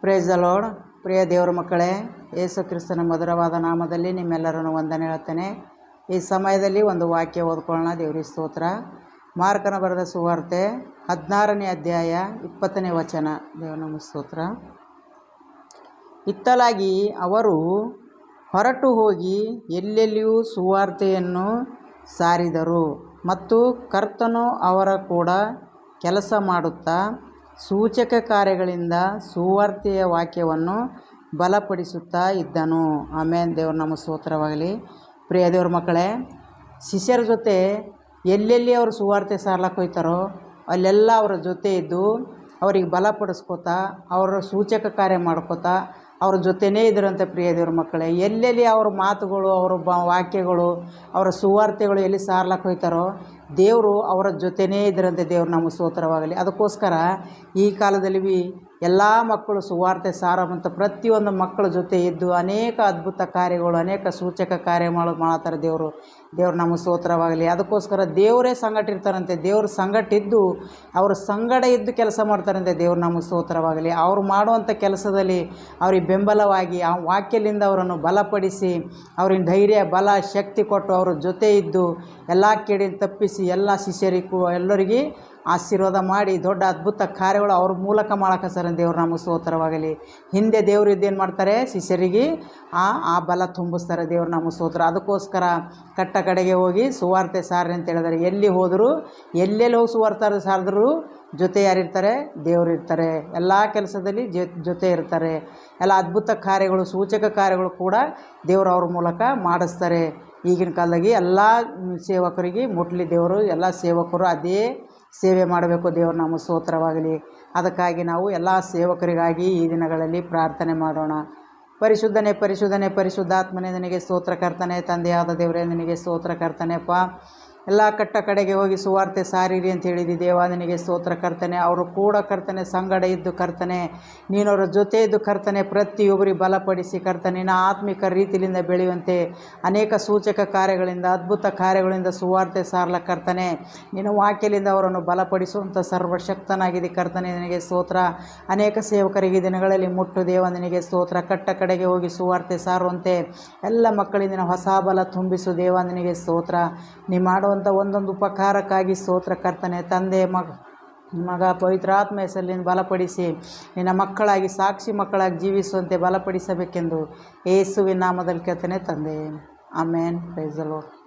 Price the lord. ಪ್ರಿಯ ದೇವರ ಮಕ್ಕಳೇ, ಯೇಸು ಕ್ರಿಸ್ತನ ಮಧುರವಾದ ನಾಮದಲ್ಲಿ ನಿಮ್ಮೆಲ್ಲರನ್ನು ವಂದನೆ ಹೇಳ್ತೇನೆ. ಈ ಸಮಯದಲ್ಲಿ ಒಂದು ವಾಕ್ಯ ಓದ್ಕೊಳ್ಳೋಣ. ದೇವರಿಗೆ ಸ್ತೋತ್ರ. ಮಾರ್ಕನ ಬರೆದ ಸುವಾರ್ತೆ 16ನೇ ಅಧ್ಯಾಯ 20ನೇ ವಚನ. ದೇವರ ಸ್ತೋತ್ರ. ಇತ್ತಲಾಗಿ ಅವರು ಹೊರಟು ಹೋಗಿ ಎಲ್ಲೆಲ್ಲಿಯೂ ಸುವಾರ್ತೆಯನ್ನು ಸಾರಿದರು ಮತ್ತು ಕರ್ತನು ಅವರ ಕೂಡ ಕೆಲಸ ಮಾಡುತ್ತಾ ಸೂಚಕ ಕಾರ್ಯಗಳಿಂದ ಸುವಾರ್ತೆಯ ವಾಕ್ಯವನ್ನು ಬಲಪಡಿಸುತ್ತಾ ಇದ್ದನು. ಆಮೇನ್. ದೇವ್ರ ನಮ್ಮ ಸ್ತೋತ್ರವಾಗಲಿ. ಪ್ರಿಯ ದೇವ್ರ ಮಕ್ಕಳೇ, ಶಿಷ್ಯರ ಜೊತೆ ಎಲ್ಲೆಲ್ಲಿ ಅವರು ಸುವಾರ್ತೆ ಸಾರ್ಲಕ್ಕೆ ಹೋಗ್ತಾರೋ ಅಲ್ಲೆಲ್ಲ ಅವರ ಜೊತೆ ಇದ್ದು ಅವ್ರಿಗೆ ಬಲಪಡಿಸ್ಕೋತಾ, ಅವರ ಸೂಚಕ ಕಾರ್ಯ ಮಾಡ್ಕೋತಾ ಅವ್ರ ಜೊತೆನೇ ಇದ್ರಂತೆ. ಪ್ರಿಯ ದೇವ್ರ ಮಕ್ಕಳೇ, ಎಲ್ಲೆಲ್ಲಿ ಅವ್ರ ಮಾತುಗಳು, ಅವರ ವಾಕ್ಯಗಳು, ಅವರ ಸುವಾರ್ತೆಗಳು ಎಲ್ಲಿ ಸಾರ್ಲಕ್ಕೆ ಹೋಗ್ತಾರೋ ದೇವರು ಅವರ ಜೊತೆನೇ ಇದ್ರಂತೆ. ದೇವ್ರು ನಮ್ಮ ಸ್ತೋತ್ರವಾಗಲಿ. ಅದಕ್ಕೋಸ್ಕರ ಈ ಕಾಲದಲ್ಲಿ ಎಲ್ಲ ಮಕ್ಕಳು ಸುವಾರ್ತೆ ಸಾರುವಂಥ ಪ್ರತಿಯೊಂದು ಮಕ್ಕಳ ಜೊತೆ ಇದ್ದು ಅನೇಕ ಅದ್ಭುತ ಕಾರ್ಯಗಳು, ಅನೇಕ ಸೂಚಕ ಕಾರ್ಯ ಮಾಡ್ತಾರೆ ದೇವ್ರು ನಮ್ಮ ಸ್ತೋತ್ರವಾಗಲಿ. ಅದಕ್ಕೋಸ್ಕರ ದೇವರೇ ಸಂಗಟ ಇರ್ತಾರಂತೆ. ದೇವ್ರ ಸಂಗಟ ಇದ್ದು ಅವ್ರ ಸಂಗಡ ಇದ್ದು ಕೆಲಸ ಮಾಡ್ತಾರಂತೆ. ದೇವ್ರು ನಮ್ಮ ಸ್ತೋತ್ರವಾಗಲಿ. ಅವ್ರು ಮಾಡುವಂಥ ಕೆಲಸದಲ್ಲಿ ಅವ್ರಿಗೆ ಬೆಂಬಲವಾಗಿ ಆ ವಾಕ್ಯದಿಂದ ಅವರನ್ನು ಬಲಪಡಿಸಿ ಅವ್ರಿಗೆ ಧೈರ್ಯ, ಬಲ, ಶಕ್ತಿ ಕೊಟ್ಟು ಅವ್ರ ಜೊತೆ ಇದ್ದು ಎಲ್ಲ ಕೇಡಿನ ತಪ್ಪಿಸಿ ಎಲ್ಲ ಶಿಷ್ಯರಿಗೂ ಎಲ್ಲರಿಗೆ ಆಶೀರ್ವಾದ ಮಾಡಿ ದೊಡ್ಡ ಅದ್ಭುತ ಕಾರ್ಯಗಳು ಅವ್ರ ಮೂಲಕ ಮಾಡಕ್ಕೆ ಸರ್. ದೇವ್ರು ನಮ್ಮ ಸ್ತೋತ್ರವಾಗಲಿ. ಹಿಂದೆ ದೇವ್ರು ಇದ್ದೇನು ಮಾಡ್ತಾರೆ, ಶಿಷ್ಯರಿಗೆ ಆ ಬಲ ತುಂಬಿಸ್ತಾರೆ. ದೇವ್ರು ನಮ್ಮ ಸ್ತೋತ್ರ. ಅದಕ್ಕೋಸ್ಕರ ಕಟ್ಟ ಕಡೆಗೆ ಹೋಗಿ ಸುವಾರ್ತೆ ಸಾರ್ರಿ ಅಂತ ಹೇಳಿದ್ದಾರೆ. ಎಲ್ಲಿ ಹೋದರೂ ಎಲ್ಲೆಲ್ಲಿ ಹೋಗಿ ಸುವಾರ್ತೆ ಸಾರಿದ್ರು ಜೊತೆ ಯಾರಿರ್ತಾರೆ? ದೇವರು ಇರ್ತಾರೆ. ಎಲ್ಲ ಕೆಲಸದಲ್ಲಿ ಜೊತೆ ಇರ್ತಾರೆ. ಎಲ್ಲ ಅದ್ಭುತ ಕಾರ್ಯಗಳು, ಸೂಚಕ ಕಾರ್ಯಗಳು ಕೂಡ ದೇವರು ಅವ್ರ ಮೂಲಕ ಮಾಡಿಸ್ತಾರೆ. ಈಗಿನ ಕಾಲದಾಗಿ ಎಲ್ಲ ಸೇವಕರಿಗೆ ಮುಟ್ಲಿ ದೇವರು. ಎಲ್ಲ ಸೇವಕರು ಅದೇ ಸೇವೆ ಮಾಡಬೇಕು. ದೇವರು ನಮ್ಮ ಸ್ತೋತ್ರವಾಗಲಿ. ಅದಕ್ಕಾಗಿ ನಾವು ಎಲ್ಲ ಸೇವಕರಿಗಾಗಿ ಈ ದಿನಗಳಲ್ಲಿ ಪ್ರಾರ್ಥನೆ ಮಾಡೋಣ. ಪರಿಶುದ್ಧನೇ ಪರಿಶುದ್ಧನೇ ಪರಿಶುದ್ಧಾತ್ಮನೇ ನಿನಗೆ ಸ್ತೋತ್ರ ಕರ್ತನೆ. ತಂದೆಯಾದ ದೇವರೇ ನಿನಗೆ ಸ್ತೋತ್ರ ಕರ್ತನೆಪ್ಪ. ಎಲ್ಲ ಕಟ್ಟ ಕಡೆಗೆ ಹೋಗಿ ಸುವಾರ್ತೆ ಸಾರಿರಿ ಅಂತ ಹೇಳಿದಿ ದೇವ, ನಿನಗೆ ಸ್ತೋತ್ರ ಕರ್ತನೆ. ಅವರು ಕೂಡ ಕರ್ತನೆ ಸಂಗಡ ಇದ್ದು ಕರ್ತನೆ ನೀನವರ ಜೊತೆ ಇದ್ದು ಕರ್ತನೆ ಪ್ರತಿಯೊಬ್ಬರಿಗೆ ಬಲಪಡಿಸಿ ಕರ್ತನೆ ನಿನ್ನ ಆತ್ಮಿಕ ರೀತಿಯಿಂದ ಬೆಳೆಯುವಂತೆ ಅನೇಕ ಸೂಚಕ ಕಾರ್ಯಗಳಿಂದ, ಅದ್ಭುತ ಕಾರ್ಯಗಳಿಂದ ಸುವಾರ್ತೆ ಸಾರ್ಲ ಕರ್ತನೆ ನಿನ್ನ ವಾಕ್ಯದಿಂದ ಅವರನ್ನು ಬಲಪಡಿಸುವಂಥ ಸರ್ವಶಕ್ತನಾಗಿದೆ ಕರ್ತನೆ. ನಿನಗೆ ಸ್ತೋತ್ರ. ಅನೇಕ ಸೇವಕರಿಗೆ ದಿನಗಳಲ್ಲಿ ಮುಟ್ಟು ದೇವ, ನಿನಗೆ ಸ್ತೋತ್ರ. ಕಟ್ಟ ಕಡೆಗೆ ಹೋಗಿ ಸುವಾರ್ತೆ ಸಾರುವಂತೆ ಎಲ್ಲ ಮಕ್ಕಳಿಂದ ಹೊಸ ಬಲ ತುಂಬಿಸು ದೇವ, ನಿನಗೆ ಸ್ತೋತ್ರ. ನೀ ಮಾಡುವಂಥ ಒಂದೊಂದು ಉಪಕಾರಕ್ಕಾಗಿ ಸ್ತೋತ್ರ ಕರ್ತನೆ. ತಂದೆ, ಮಗ ಪವಿತ್ರಾತ್ಮ ಹೆಸರಿನಿಂದ ಬಲಪಡಿಸಿ ನಿನ್ನ ಮಕ್ಕಳಾಗಿ, ಸಾಕ್ಷಿ ಮಕ್ಕಳಾಗಿ ಜೀವಿಸುವಂತೆ ಬಲಪಡಿಸಬೇಕೆಂದು ಯೇಸುವಿನ ನಾಮದಲ್ಲಿ ಕೇಳ್ತೇನೆ ತಂದೆ. ಆಮೇನ್. Praise the lord.